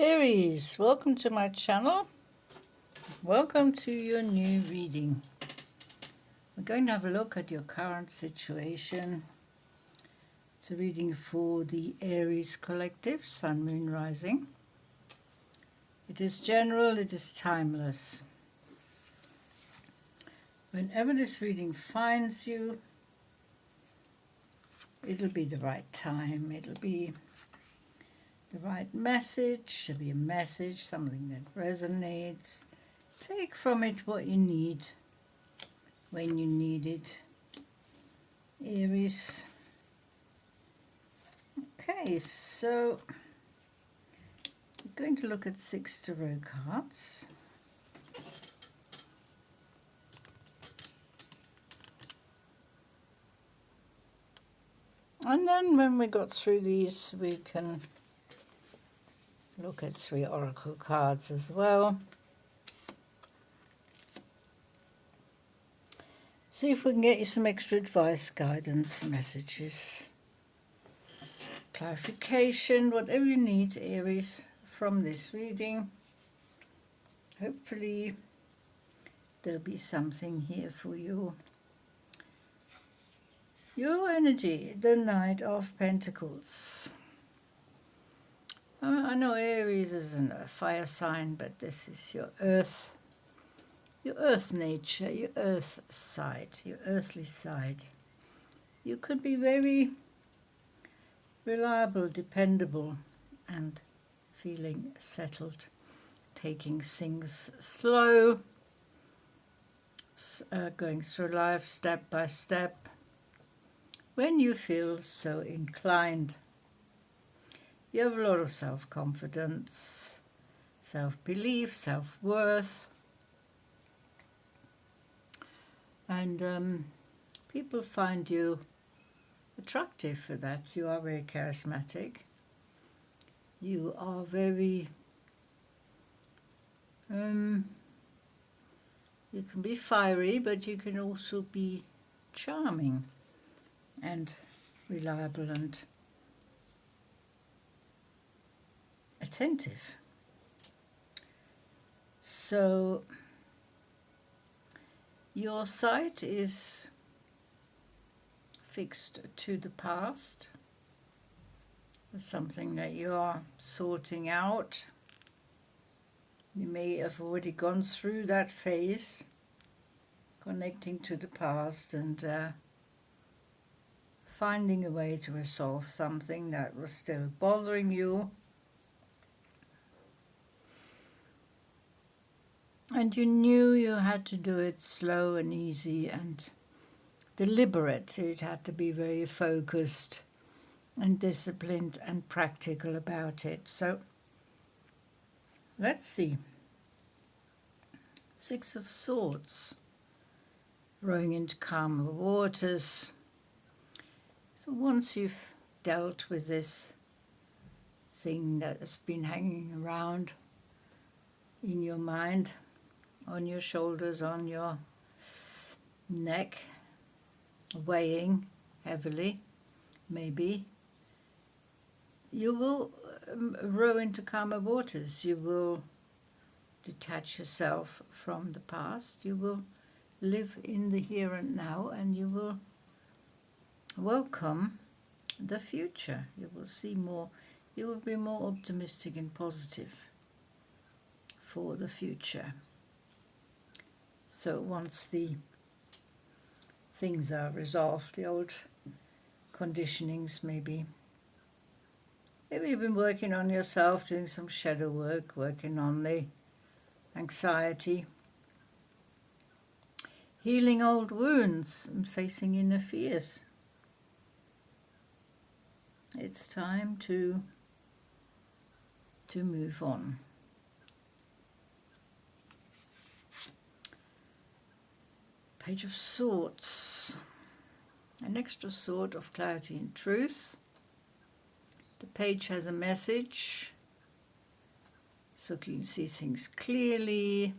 Aries, welcome to my channel. Welcome to your new reading. We're going to have a look at your current situation. It's a reading for the Aries collective, Sun, Moon, Rising. It is general, it is timeless. Whenever this reading finds you, it'll be the right time. It'll be the right message. It'll be a message, something that resonates. Take from it what you need when you need it, Aries. Okay, so we're going to look at 6 tarot cards. And then when we got through these, we can look at 3 oracle cards as well. See if we can get you some extra advice, guidance, messages, clarification, whatever you need, Aries, from this reading. Hopefully there'll be something here for you. Your energy, the Knight of Pentacles. I know Aries isn't a fire sign, but this is your earth nature, your earth side, your earthly side. You could be very reliable, dependable, and feeling settled, taking things slow, going through life step by step, when you feel so inclined. You have a lot of self-confidence, self-belief, self-worth, and people find you attractive for that. You are very charismatic. You are very, you can be fiery, but you can also be charming and reliable and attentive. So your sight is fixed to the past. It's something that you are sorting out. You may have already gone through that phase, connecting to the past and finding a way to resolve something that was still bothering you. And you knew you had to do it slow and easy and deliberate. It had to be very focused and disciplined and practical about it. So let's see. 6 of Swords, rowing into calmer waters. So once you've dealt with this thing that has been hanging around in your mind, on your shoulders, on your neck, weighing heavily, maybe, you will row into calmer waters. You will detach yourself from the past. You will live in the here and now, and you will welcome the future. You will see more. You will be more optimistic and positive for the future. So once the things are resolved, the old conditionings maybe you've been working on yourself, doing some shadow work, working on the anxiety, healing old wounds and facing inner fears. It's time to move on. Page of Swords, an extra sword of clarity and truth. The page has a message, so you can see things clearly.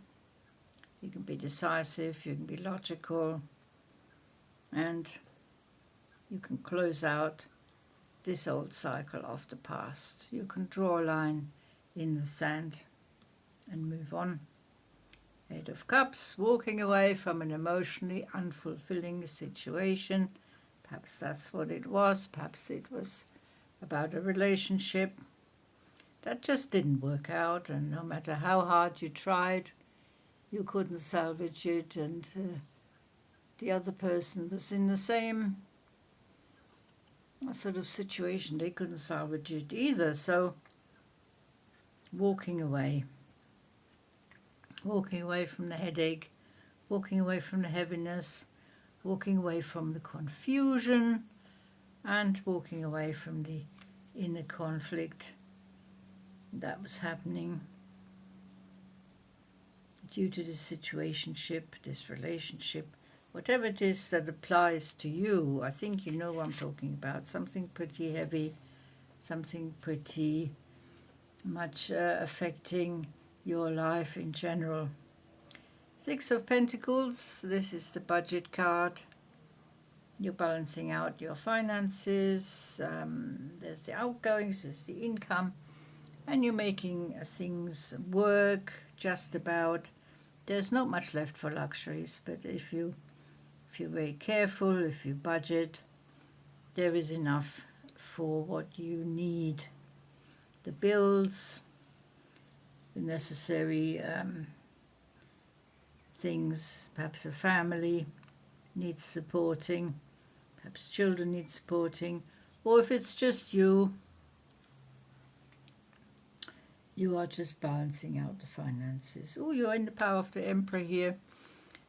You can be decisive, you can be logical, and you can close out this old cycle of the past. You can draw a line in the sand and move on. Eight of Cups, walking away from an emotionally unfulfilling situation. Perhaps that's what it was. Perhaps it was about a relationship that just didn't work out, and no matter how hard you tried, you couldn't salvage it, and the other person was in the same sort of situation. They couldn't salvage it either, so walking away from the headache, walking away from the heaviness, walking away from the confusion, and walking away from the inner conflict that was happening due to this situationship, this relationship, whatever it is that applies to you. I think you know what I'm talking about. Something pretty heavy, something pretty much affecting your life in general. Six of Pentacles, this is the budget card. You're balancing out your finances. There's the outgoings, there's the income, and you're making things work just about. There's not much left for luxuries, but if you're very careful, if you budget, there is enough for what you need. The bills, the necessary things, perhaps a family needs supporting, perhaps children need supporting, or if it's just you, you are just balancing out the finances. Oh, you're in the power of the Emperor here.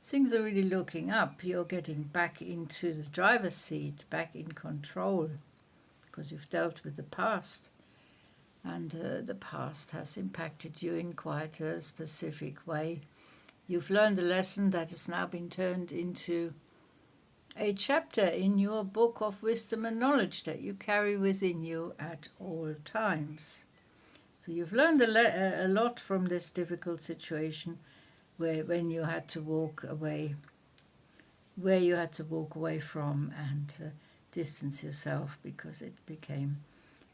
Things are really looking up. You're getting back into the driver's seat, back in control, because you've dealt with the past. And the past has impacted you in quite a specific way. You've learned a lesson that has now been turned into a chapter in your book of wisdom and knowledge that you carry within you at all times. So you've learned a lot from this difficult situation when you had to walk away, where you had to walk away from and distance yourself because it became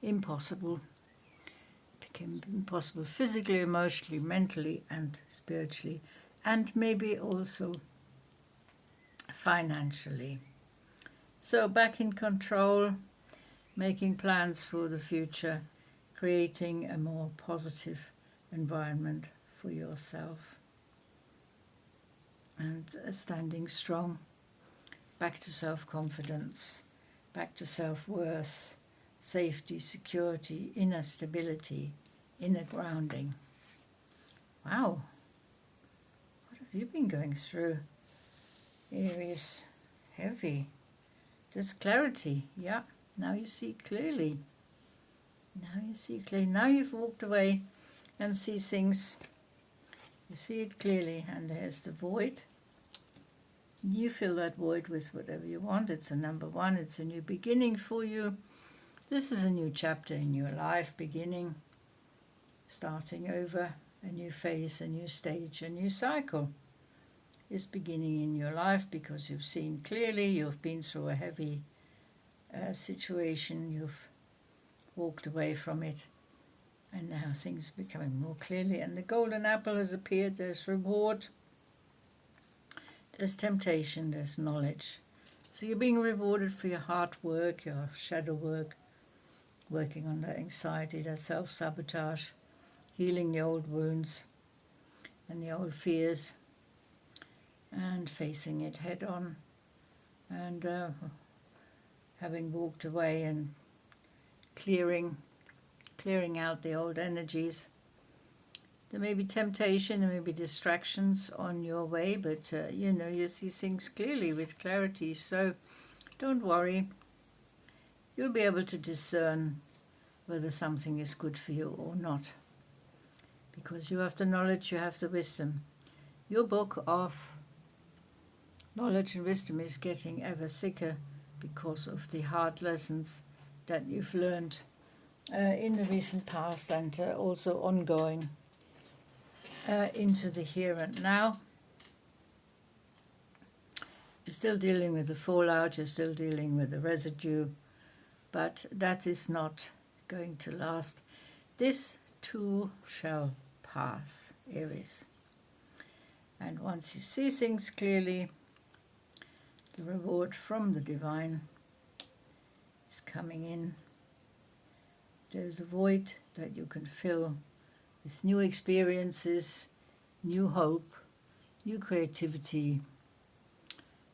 impossible. It became impossible physically, emotionally, mentally, and spiritually, and maybe also financially. So back in control, making plans for the future, creating a more positive environment for yourself, and standing strong, back to self-confidence, back to self-worth, safety, security, inner stability, inner grounding. Wow, what have you been going through? Aries, heavy. There's clarity, yeah, now you see clearly. Now you see clearly. Now you've walked away and see things. You see it clearly, and there's the void. You fill that void with whatever you want. It's a number one. It's a new beginning for you. This is a new chapter in your life, beginning, starting over, a new phase, a new stage, a new cycle is beginning in your life because you've seen clearly, you've been through a heavy situation, you've walked away from it, and now things are becoming more clearly, and the golden apple has appeared. There's reward, there's temptation, there's knowledge. So you're being rewarded for your hard work, your shadow work, working on that anxiety, that self-sabotage, healing the old wounds and the old fears, and facing it head on, and having walked away and clearing out the old energies. There may be temptation, there may be distractions on your way, but you see things clearly with clarity, so don't worry. You'll be able to discern whether something is good for you or not, because you have the knowledge, you have the wisdom. Your book of knowledge and wisdom is getting ever thicker because of the hard lessons that you've learned in the recent past, and also ongoing into the here and now. You're still dealing with the fallout, you're still dealing with the residue, but that is not going to last. This too shall pass, Aries. And once you see things clearly, the reward from the divine is coming in. There's a void that you can fill with new experiences, new hope, new creativity,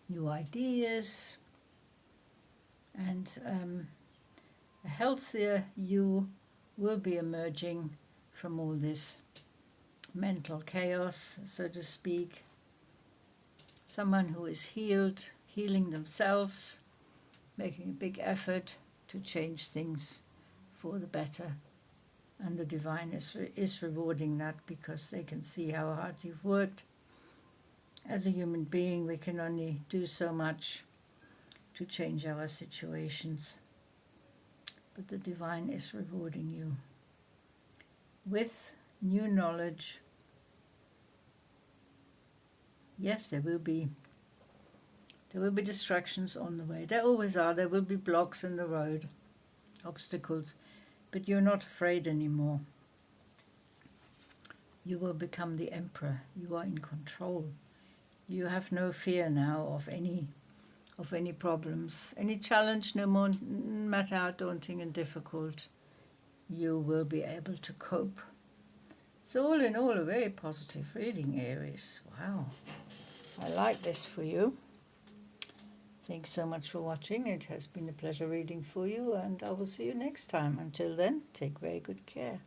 new ideas, and a healthier you will be emerging from all this mental chaos, so to speak. Someone who is healed, healing themselves, making a big effort to change things for the better. And the divine is rewarding that, because they can see how hard you've worked. As a human being, we can only do so much to change our situations. But the divine is rewarding you with new knowledge. Yes, there will be distractions on the way. There always are. There will be blocks in the road, obstacles, but you're not afraid anymore. You will become the emperor. You are in control. You have no fear now of any problems, any challenge, no matter how daunting and difficult. You will be able to cope. So all in all, a very positive reading, Aries. Wow. I like this for you. Thanks so much for watching. It has been a pleasure reading for you, and I will see you next time. Until then, take very good care.